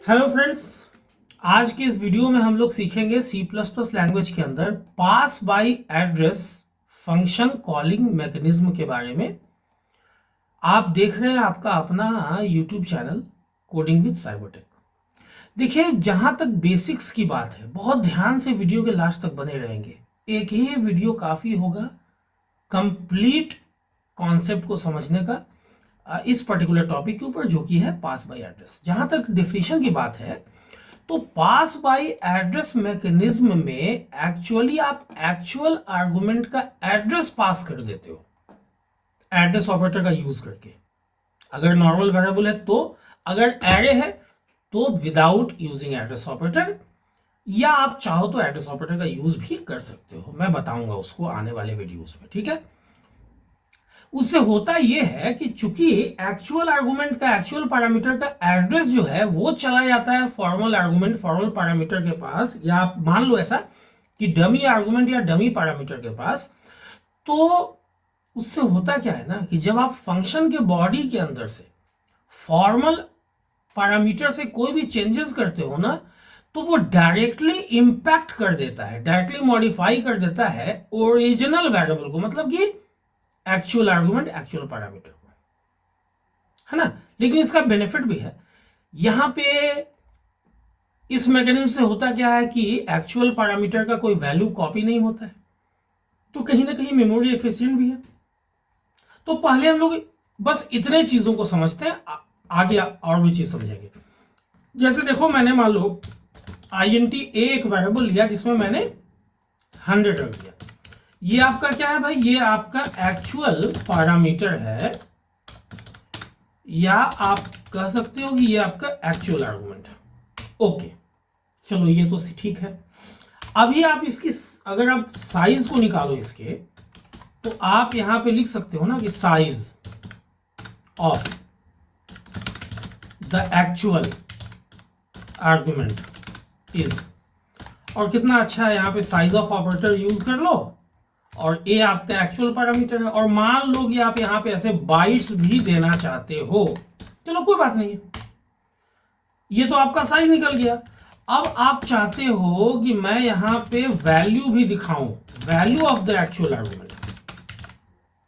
Hello friends, आज के इस वीडियो में हम लोग सीखेंगे C++ लैंग्वेज के अंदर pass by address function calling mechanism के बारे में। आप देख रहे हैं आपका अपना YouTube channel coding with Cybertech. देखिए, जहां तक बेसिक्स की बात है, बहुत ध्यान से वीडियो के लास्ट तक बने रहेंगे। एक ही वीडियो काफ़ी होगा कंप्लीट कॉन्सेप्ट को समझने का इस पर्टिकुलर टॉपिक के ऊपर, जो कि है पास बाय एड्रेस। जहां तक डिफिनेशन की बात है, तो पास बाय एड्रेस मैकेनिज्म में एक्चुअली आप एक्चुअल आर्गुमेंट का एड्रेस पास कर देते हो एड्रेस ऑपरेटर का यूज करके। अगर नॉर्मल वेरिएबल है तो, अगर एरे है तो विदाउट यूजिंग एड्रेस ऑपरेटर, या आप चाहो तो एड्रेस ऑपरेटर का यूज भी कर सकते हो। मैं बताऊंगा उसको आने वाले वीडियोस में, ठीक है। उससे होता यह है कि चूंकि एक्चुअल आर्गुमेंट का एक्चुअल पैरामीटर का एड्रेस जो है वो चला जाता है फॉर्मल आर्गुमेंट फॉर्मल पैरामीटर के पास, या आप मान लो ऐसा कि डमी आर्गुमेंट या डमी पैरामीटर के पास। तो उससे होता क्या है ना कि जब आप फंक्शन के बॉडी के अंदर से फॉर्मल पैरामीटर से कोई भी चेंजेस करते हो ना, तो वो डायरेक्टली इंपैक्ट कर देता है, डायरेक्टली मॉडिफाई कर देता है ओरिजिनल वेरिएबल को, मतलब कि एक्चुअल आर्गुमेंट एक्चुअल पैरामीटर को, है ना। लेकिन इसका बेनिफिट भी है। यहां पे इस मैकेनिज्म से होता क्या है कि एक्चुअल पैरामीटर का कोई वैल्यू कॉपी नहीं होता है, तो कहीं ना कहीं मेमोरी एफिशिएंट भी है। तो पहले हम लोग बस इतने चीजों को समझते हैं, आगे और भी चीज समझेंगे। जैसे देखो, मैंने मान लो int एक वेरिएबल लिया जिसमें मैंने 100 रख दिया। ये आपका क्या है भाई? ये आपका एक्चुअल पैरामीटर है, या आप कह सकते हो कि ये आपका एक्चुअल आर्गुमेंट है। ओके, चलो ये तो ठीक है। अभी आप इसकी अगर आप साइज को निकालो इसके, तो आप यहां पे लिख सकते हो ना कि size of the actual argument is, और कितना अच्छा है, यहां पे साइज ऑफ ऑपरेटर यूज कर लो, और ए आपका एक्चुअल पैरामीटर है। और मान लो कि आप यहां पे ऐसे बाइट्स भी देना चाहते हो, चलो कोई बात नहीं है, ये तो आपका साइज निकल गया। अब आप चाहते हो कि मैं यहां पे वैल्यू भी दिखाऊं, value of the actual argument,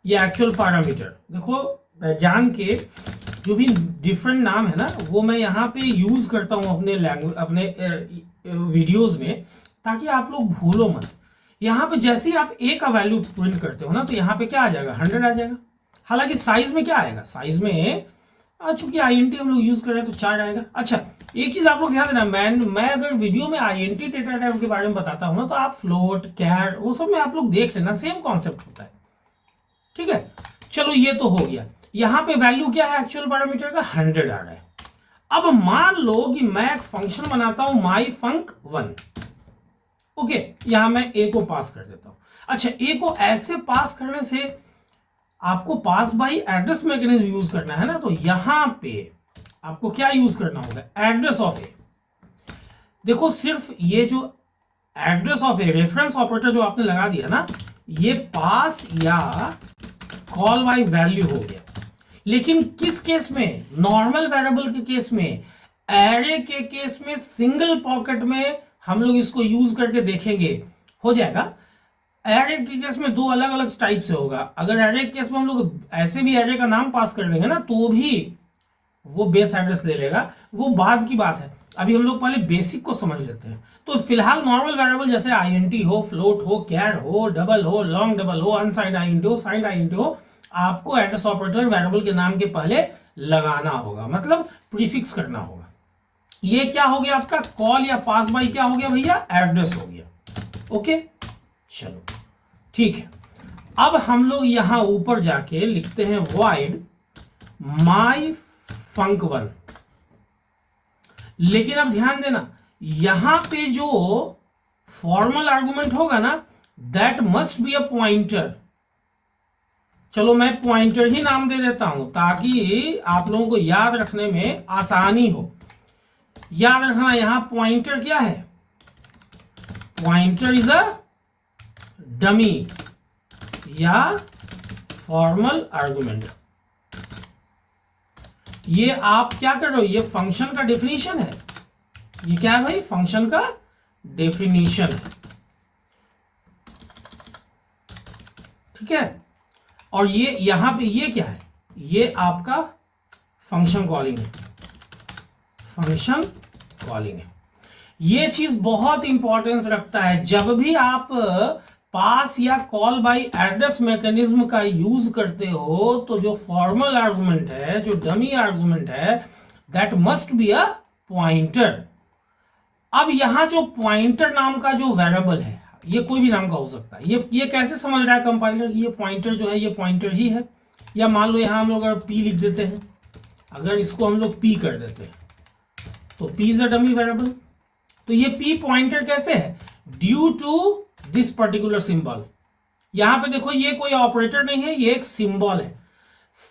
ये एक्चुअल पैरामीटर। देखो, जान के जो भी डिफरेंट नाम है ना, वो मैं यहां पे यूज करता हूं अपने लैंग्वेज, अपने वीडियोज में, ताकि आप लोग भूलो मत। यहां पे जैसे ही आप ए का वैल्यू प्रिंट करते हो ना, तो यहां पे क्या आ जाएगा? 100 आ जाएगा। हालांकि साइज में क्या आएगा? साइज में चूंकि INT हम लोग यूज कर रहे हैं तो 4 आएगा। अच्छा, एक चीज आप लोग ध्यान देना, मैं अगर वीडियो में INT डेटा टाइप के बारे में बताता हूं ना, तो आप फ्लोट कैर वो सब में आप लोग देख लेना, सेम कॉन्सेप्ट होता है, ठीक है। चलो ये तो हो गया। यहां पे वैल्यू क्या है एक्चुअल पैरामीटर का? 100 आ रहा है। अब मान लो कि मैं एक फंक्शन बनाता हूं myfunc1। ओके, यहां मैं ए को पास कर देता हूं। अच्छा, ए को ऐसे पास करने से आपको पास बाय एड्रेस मैकेनिज्म यूज करना है ना, तो यहां पे आपको क्या यूज करना होगा? एड्रेस ऑफ ए। देखो, सिर्फ ये जो address of a reference operator जो आपने लगा दिया ना, ये पास या कॉल बाय वैल्यू हो गया। लेकिन किस केस में? नॉर्मल वेरिएबल के केस में। एरे के केस में सिंगल पॉकेट में हम लोग इसको यूज करके देखेंगे, हो जाएगा। एरे के केस में दो अलग अलग टाइप से होगा। अगर एरे के केस में हम लोग ऐसे भी एरे का नाम पास कर देंगे ना, तो भी वो बेस एड्रेस ले लेगा, वो बाद की बात है। अभी हम लोग पहले बेसिक को समझ लेते हैं। तो फिलहाल नॉर्मल वेरिएबल जैसे INT हो, फ्लोट हो, कैर हो, डबल हो, लॉन्ग डबल हो, अनसाइंड INT हो, साइंड INT हो, आपको एड्रेस ऑपरेटर वेरिएबल के नाम के पहले लगाना होगा, मतलब प्रीफिक्स करना होगा। ये क्या हो गया आपका? कॉल या पास बाय क्या हो गया भैया? एड्रेस हो गया। ओके, चलो ठीक है। अब हम लोग यहां ऊपर जाके लिखते हैं void myfunc1। लेकिन अब ध्यान देना, यहां पे जो फॉर्मल आर्गुमेंट होगा ना, that must be a pointer. चलो मैं पॉइंटर ही नाम दे देता हूं, ताकि आप लोगों को याद रखने में आसानी हो। याद रखना, यहां पॉइंटर क्या है? पॉइंटर इज अ डमी या फॉर्मल आर्गुमेंट। ये आप क्या कर रहे हो? ये फंक्शन का डेफिनेशन है, ये क्या है भाई, फंक्शन का डेफिनेशन है, ठीक है। और ये यहां पे ये क्या है, ये आपका फंक्शन कॉलिंग है, फंक्शन कॉलिंग है। ये चीज बहुत इंपॉर्टेंस रखता है। जब भी आप पास या कॉल बाय एड्रेस मैकेनिज्म का यूज करते हो तो जो फॉर्मल आर्गुमेंट है, जो डमी आर्गुमेंट है, that must be a pointer. अब यहां जो पॉइंटर नाम का जो वेरिएबल है, ये कोई भी नाम का हो सकता है। ये कैसे समझ रहा है कंपाइलर, ये पॉइंटर जो है ये पॉइंटर ही है। या मान लो यहां हम लोग अगर p लिख देते हैं, अगर इसको हम लोग p कर देते हैं तो p is a dummy variable. तो ये p पॉइंटर कैसे है, due to this particular symbol. यहां पे देखो ये कोई ऑपरेटर नहीं है, ये एक सिंबल है।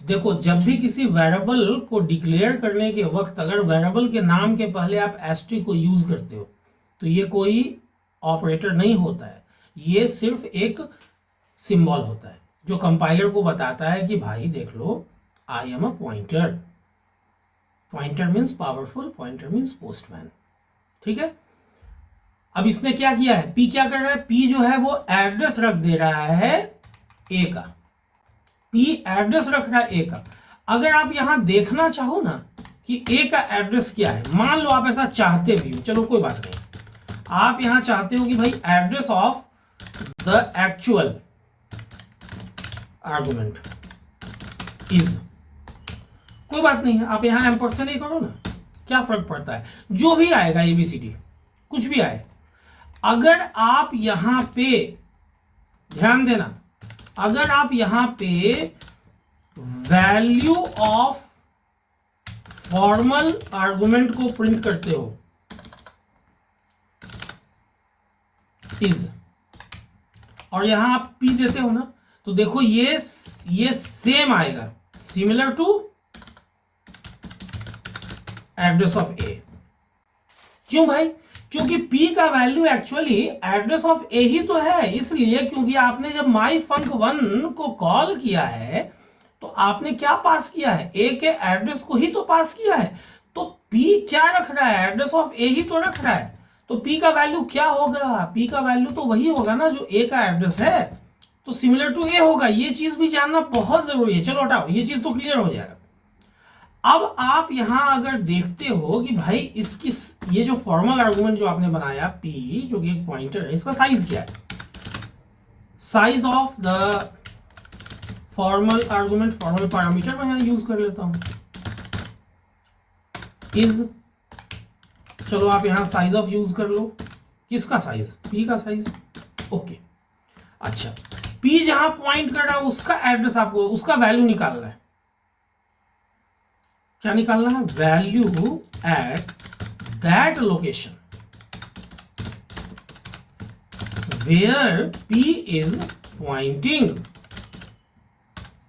देखो जब भी किसी वेरिएबल को डिक्लेयर करने के वक्त अगर वेरिएबल के नाम के पहले आप एस्ट्रिक को यूज करते हो तो ये कोई ऑपरेटर नहीं होता है, ये सिर्फ एक सिंबल होता है जो कंपाइलर को बताता है कि भाई देख लो, I am a pointer. Pointer means powerful, pointer means postman, ठीक है। अब इसने क्या किया है, p क्या कर रहा है, p जो है वो एड्रेस रख दे रहा है a का, p एड्रेस रख रहा है a का। अगर आप यहां देखना चाहो ना कि a का एड्रेस क्या है, मान लो आप ऐसा चाहते भी हो, चलो कोई बात नहीं, आप यहां चाहते हो कि भाई address of the actual argument is, कोई बात नहीं है, आप यहां एम्परसेंड ही करो ना, क्या फर्क पड़ता है, जो भी आएगा ABCD कुछ भी आए। अगर आप यहां पे ध्यान देना, अगर आप यहां पे वैल्यू ऑफ फॉर्मल आर्गुमेंट को प्रिंट करते हो इज, और यहां आप p देते हो ना, तो देखो ये सेम आएगा, similar to address of a। क्यों भाई, क्योंकि p का value actually address of a ही तो है, इसलिए क्योंकि आपने जब माई func1 को कॉल किया है तो आपने क्या पास किया है, a के एड्रेस को ही तो पास किया है। तो p क्या रख रहा है, एड्रेस ऑफ a ही तो रख रहा है, तो p का वैल्यू क्या होगा, p का वैल्यू तो वही होगा ना जो a का एड्रेस है, तो सिमिलर टू a होगा। ये चीज भी जानना बहुत जरूरी है। चलो हटाओ, ये चीज तो क्लियर हो जाएगा। अब आप यहां अगर देखते हो कि भाई इसकी ये जो फॉर्मल आर्गुमेंट जो आपने बनाया p, जो कि एक पॉइंटर है, इसका साइज क्या है, size of the formal argument, formal parameter मैं यहां यूज कर लेता हूं, इज, चलो आप यहां साइज ऑफ यूज कर लो, किसका साइज, p का साइज, ओके। अच्छा, p जहां पॉइंट कर रहा है उसका एड्रेस, आपको उसका वैल्यू निकालना है, क्या निकालना है, value at that location where p is pointing.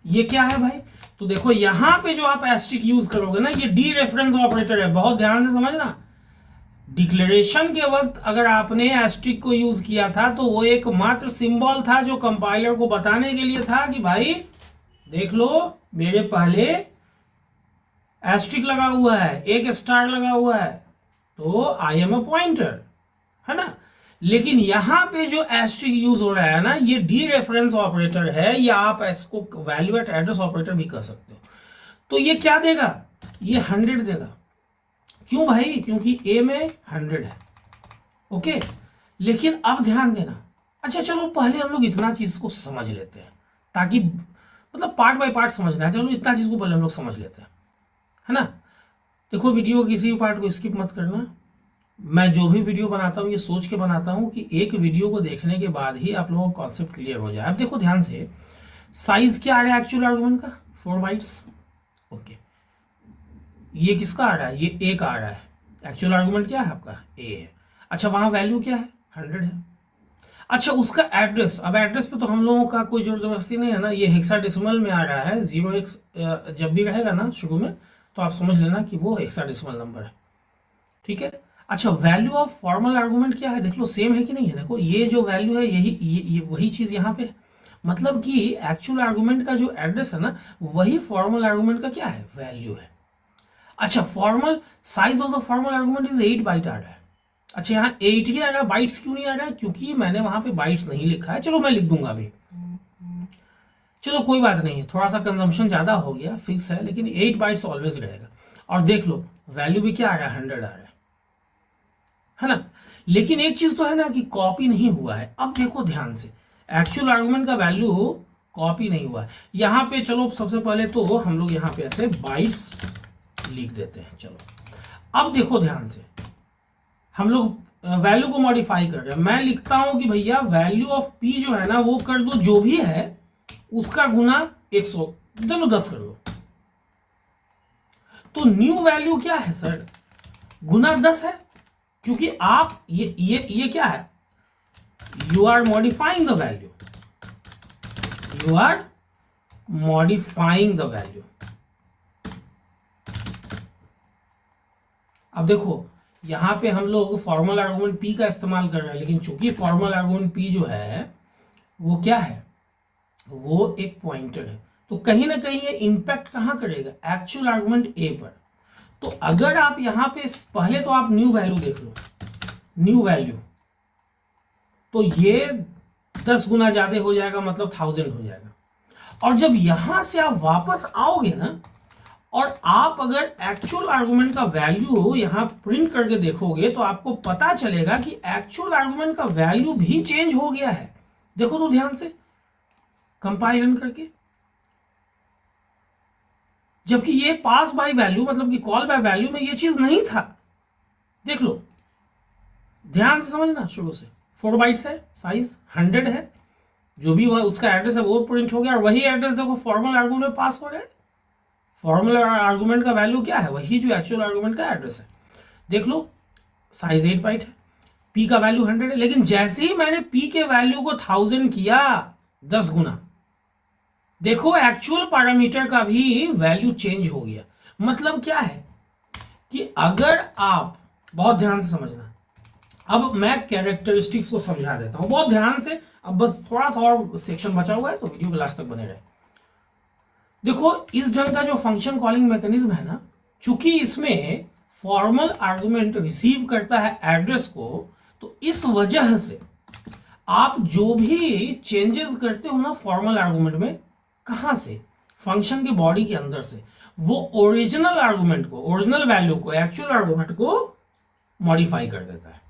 ये क्या है भाई, तो देखो यहां पे जो आप एस्ट्रिक यूज करोगे ना, ये डी रेफरेंस ऑपरेटर है, बहुत ध्यान से समझना। डिक्लेरेशन के वक्त अगर आपने एस्ट्रिक को यूज किया था तो वो एक मात्र सिंबल था जो कंपाइलर को बताने के लिए था कि भाई देख लो मेरे पहले एस्ट्रिक लगा हुआ है, एक स्टार लगा हुआ है, तो आई एम अ पॉइंटर, है ना। लेकिन यहां पे जो एस्ट्रिक यूज हो रहा है ना, ये डी रेफरेंस ऑपरेटर है, या आप इसको वैल्यू एट एड्रेस ऑपरेटर भी कर सकते हो। तो ये क्या देगा, ये 100 देगा। क्यों भाई, क्योंकि a में 100 है, ओके। लेकिन अब ध्यान देना, अच्छा चलो पहले हम लोग इतना चीज को समझ लेते हैं, ताकि मतलब पार्ट बाय पार्ट समझना है, चलो इतना चीज को पहले हम लोग समझ लेते हैं, है ना। देखो वीडियो किसी भी पार्ट को स्किप मत करना। मैं जो भी वीडियो बनाता हूँ ये सोच के बनाता हूँ कि एक वीडियो को देखने के बाद ही आप लोगों को कॉन्सेप्ट क्लियर हो जाए। अब देखो ध्यान से, साइज क्या आ रहा है एक्चुअल आर्गुमेंट का, 4 बाइट्स, ओके। ये किसका आ रहा है, ये a का आ रहा है, एक्चुअल आर्गुमेंट क्या है आपका, a है। अच्छा वहां वैल्यू क्या है, 100 है। अच्छा उसका एड्रेस, अब एड्रेस पे तो हम लोगों का कोई जबरदस्ती नहीं है ना, ये हेक्साडेसिमल में आ रहा है, 0x जब भी रहेगा ना शुरू में तो आप समझ लेना कि वो हेक्साडेसिमल नंबर है, ठीक है। अच्छा वैल्यू ऑफ फॉर्मल आर्गुमेंट क्या है, देख लो सेम है कि नहीं है। देखो ये जो वैल्यू है यही ये वही चीज यहाँ पे, मतलब कि एक्चुअल आर्गुमेंट का जो एड्रेस है ना, वही फॉर्मल आर्गुमेंट का क्या है, वैल्यू है। अच्छा formal size of the formal argument is 8 byte आ रहा है, अच्छा यहाँ 8 ही आ रहा है, बाइट्स क्यों नहीं आ रहा है? क्योंकि मैंने वहां पे बाइट्स नहीं लिखा है। चलो मैं लिख दूंगा अभी, चलो कोई बात नहीं है, थोड़ा सा कंजम्पशन ज्यादा हो गया, फिक्स है, लेकिन 8 बाइट्स ऑलवेज रहेगा। और देख लो वैल्यू भी क्या आ रहा है, 100 आ रहा है ना। लेकिन एक चीज तो है ना कि कॉपी नहीं हुआ है। अब देखो ध्यान से, एक्चुअल आर्गुमेंट का वैल्यू कॉपी नहीं हुआ है। यहां पे चलो सबसे पहले तो हम लोग यहां पे ऐसे बाइट्स लिख देते हैं। चलो अब देखो ध्यान से, हम लोग वैल्यू को मॉडिफाई कर रहे हैं। मैं लिखता हूं कि भैया वैल्यू ऑफ पी जो है ना वो कर दो जो भी है उसका गुना 100, चलो 10 कर लो। तो न्यू वैल्यू क्या है सर, गुना 10 है, क्योंकि आप ये क्या है, you are modifying the value, you are modifying the value. अब देखो यहां पे हम लोग फॉर्मल आर्गुमेंट पी का इस्तेमाल कर रहे हैं, लेकिन चूंकि फॉर्मल आर्गुमेंट पी जो है वो क्या है, वो एक पॉइंटर है, तो कहीं ना कहीं ये इंपैक्ट कहां करेगा, एक्चुअल आर्गुमेंट ए पर। तो अगर आप यहां पे पहले तो आप न्यू वैल्यू देख लो, न्यू वैल्यू तो ये 10 गुना ज्यादा हो जाएगा, मतलब 1000 हो जाएगा। और जब यहां से आप वापस आओगे ना और आप अगर एक्चुअल आर्गुमेंट का वैल्यू यहां प्रिंट करके देखोगे तो आपको पता चलेगा कि एक्चुअल आर्गुमेंट का वैल्यू भी चेंज हो गया है। देखो तो ध्यान से कंपाइल रन करके, जबकि ये पास बाय वैल्यू मतलब कि कॉल बाय वैल्यू में ये चीज नहीं था। देख लो ध्यान से समझना शुरू से, 4 बाइट्स है, साइज 100 है, जो भी उसका एड्रेस है वो प्रिंट हो गया, और वही एड्रेस देखो फॉर्मल आर्गुमेंट में पास हो गया। फॉर्मल आर्गुमेंट का वैल्यू क्या है, वही जो एक्चुअल आर्गुमेंट का एड्रेस है। देख लो साइज 8 बाइट है, पी का वैल्यू 100 है, लेकिन जैसे ही मैंने पी के वैल्यू को 1000 किया 10 गुना, देखो एक्चुअल पैरामीटर का भी वैल्यू चेंज हो गया। मतलब क्या है कि अगर आप बहुत ध्यान से समझना, अब मैं कैरेक्टरिस्टिक्स को समझा देता हूं बहुत ध्यान से, अब बस थोड़ा सा और सेक्शन बचा हुआ है तो वीडियो के लास्ट तक बने रहे। देखो इस ढंग का जो फंक्शन कॉलिंग मैकेनिज्म है ना, चूंकि इसमें फॉर्मल आर्गुमेंट रिसीव करता है एड्रेस को, तो इस वजह से आप जो भी चेंजेस करते हो ना फॉर्मल आर्गुमेंट में, कहां से, फंक्शन के बॉडी के अंदर से, वो ओरिजिनल आर्गुमेंट को, ओरिजिनल वैल्यू को, एक्चुअल आर्गुमेंट को मॉडिफाई कर देता है।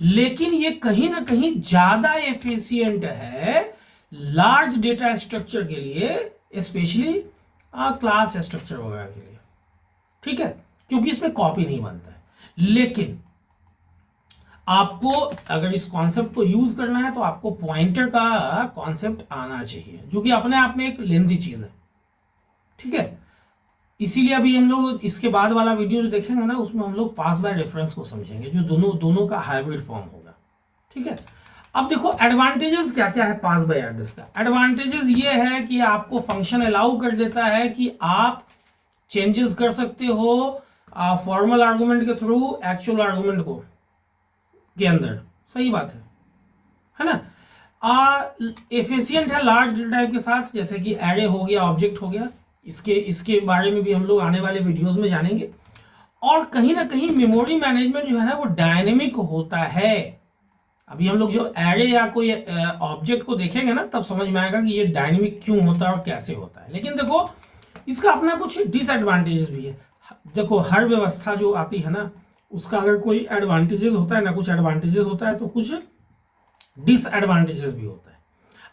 लेकिन ये कहीं ना कहीं ज्यादा एफिशिएंट है लार्ज डेटा स्ट्रक्चर के लिए, स्पेशली क्लास स्ट्रक्चर वगैरह के लिए, ठीक है, क्योंकि इसमें कॉपी नहीं बनता है। लेकिन आपको अगर इस कॉन्सेप्ट को यूज करना है तो आपको पॉइंटर का कॉन्सेप्ट आना चाहिए, जो कि अपने आप में एक लेंदी चीज है, ठीक है। इसीलिए अभी हम लोग इसके बाद वाला वीडियो जो देखेंगे ना उसमें हम लोग पास बाय रेफरेंस को समझेंगे, जो दोनों का हाइब्रिड फॉर्म होगा, ठीक है। अब देखो एडवांटेजेस क्या क्या है पास बाय एड्रेस का। एडवांटेजेस ये है कि आपको फंक्शन अलाउ कर देता है कि आप चेंजेस कर सकते हो फॉर्मल आर्गुमेंट के थ्रू एक्चुअल आर्गुमेंट को के अंदर, सही बात है ना। एफिशिएंट है लार्ज डेटा टाइप के साथ, जैसे कि एरे हो गया, ऑब्जेक्ट हो गया, इसके बारे में भी हम लोग आने वाले वीडियोस में जानेंगे। और कहीं ना कहीं मेमोरी मैनेजमेंट जो है ना वो डायनेमिक होता है। अभी हम लोग जो एरे या कोई ऑब्जेक्ट को देखेंगे ना तब समझ में आएगा कि ये डायनेमिक क्यों होता है और कैसे होता है। लेकिन देखो इसका अपना कुछ डिसएडवांटेजेस भी है। देखो हर व्यवस्था जो आती है ना उसका अगर कोई एडवांटेजेस होता है ना, कुछ एडवांटेजेस होता है तो कुछ डिसएडवांटेजेस भी होता है।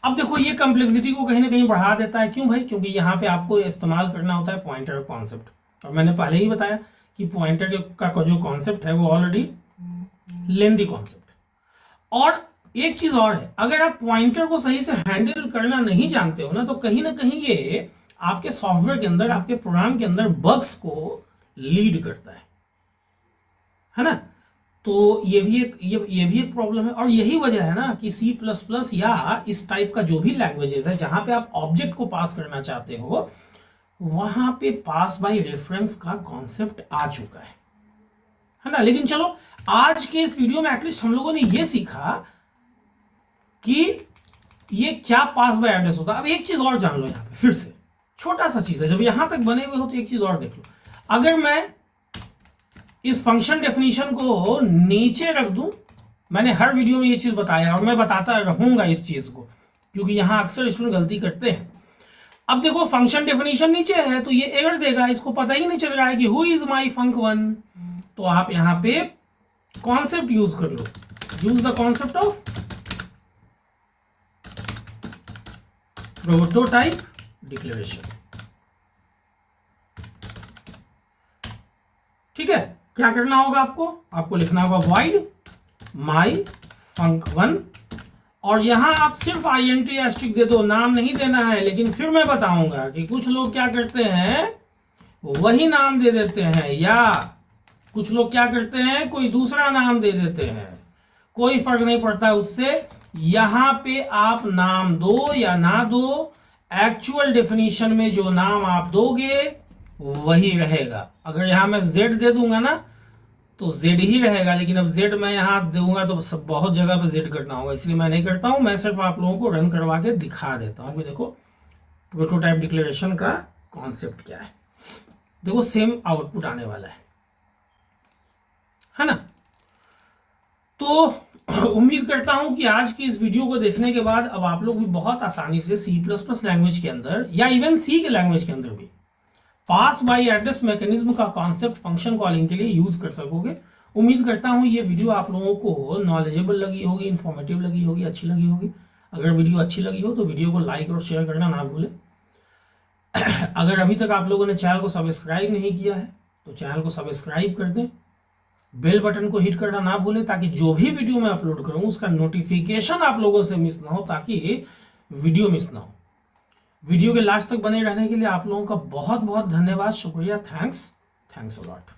अब देखो ये कॉम्प्लेक्सिटी को कहीं ना कहीं बढ़ा देता है। क्यों भाई, क्योंकि यहाँ पे आपको इस्तेमाल करना होता है पॉइंटर कॉन्सेप्ट, और मैंने पहले ही बताया कि पॉइंटर का जो कॉन्सेप्ट है वो ऑलरेडी लेंदी कॉन्सेप्ट। और एक चीज और है, अगर आप पॉइंटर को सही से हैंडल करना नहीं जानते हो ना तो कहीं ना कहीं ये आपके सॉफ्टवेयर के अंदर, आपके प्रोग्राम के अंदर बग्स को लीड करता है ना। तो ये भी एक प्रॉब्लम है। और यही वजह है ना कि C++ या इस टाइप का जो भी लैंग्वेजेस है जहां पे आप ऑब्जेक्ट को पास करना चाहते हो वहां पे पास बाय रेफरेंस का कॉन्सेप्ट आ चुका है ना। लेकिन चलो आज के इस वीडियो में एटलीस्ट हम लोगों ने ये सीखा कि ये क्या पास बाय एड्रेस होता है। अब एक चीज और जान लो यहां पे, फिर से छोटा सा चीज है, जब यहां तक बने हुए हो तो एक चीज और देख लो। अगर मैं इस फंक्शन डेफिनेशन को नीचे रख दूं, मैंने हर वीडियो में ये चीज बताया और मैं बताता रहूंगा इस चीज को, क्योंकि यहां अक्सर स्टूडेंट गलती करते हैं। अब देखो फंक्शन डेफिनेशन नीचे है तो ये एरर देगा, इसको पता ही नहीं चल रहा है कि हु इज माई फंक1। तो आप यहां पे कॉन्सेप्ट यूज कर लो, use the concept of prototype declaration. ठीक है, क्या करना होगा आपको लिखना होगा void my func1 और यहां आप सिर्फ int एस्ट्रिक दे दो, नाम नहीं देना है। लेकिन फिर मैं बताऊंगा कि कुछ लोग क्या करते हैं वही नाम दे देते हैं, या कुछ लोग क्या करते हैं कोई दूसरा नाम दे देते हैं, कोई फर्क नहीं पड़ता उससे। यहां पे आप नाम दो या ना दो, एक्चुअल डेफिनेशन में जो नाम आप दोगे वही रहेगा। अगर यहां मैं z दे दूंगा ना तो z ही रहेगा, लेकिन अब z मैं यहां दूंगा तो सब बहुत जगह पे z करना होगा, इसलिए मैं नहीं करता हूं। मैं सिर्फ आप लोगों को रन करवा के दिखा देता हूं कि देखो प्रोटोटाइप डिक्लेरेशन का कॉन्सेप्ट क्या है। देखो सेम आउटपुट आने वाला है ना। तो उम्मीद करता हूं कि आज की इस वीडियो को देखने के बाद अब आप लोग भी बहुत आसानी से C++ लैंग्वेज के अंदर या इवन C के लैंग्वेज के अंदर भी पास बाय एड्रेस मैकेनिज्म का कॉन्सेप्ट फंक्शन कॉलिंग के लिए यूज कर सकोगे। उम्मीद करता हूं ये वीडियो आप लोगों को नॉलेजेबल लगी होगी, इंफॉर्मेटिव लगी होगी, अच्छी लगी होगी। अगर वीडियो अच्छी लगी हो तो वीडियो को लाइक और शेयर करना ना भूलें। अगर अभी तक आप लोगों ने चैनल को सब्सक्राइब नहीं किया है तो चैनल को सब्सक्राइब कर दें, बेल बटन को हिट करना ना भूलें ताकि जो भी वीडियो मैं अपलोड करूं उसका नोटिफिकेशन आप लोगों से मिस ना हो, ताकि वीडियो मिस ना हो। वीडियो के लास्ट तक बने रहने के लिए आप लोगों का बहुत बहुत धन्यवाद, शुक्रिया, थैंक्स अ लॉट।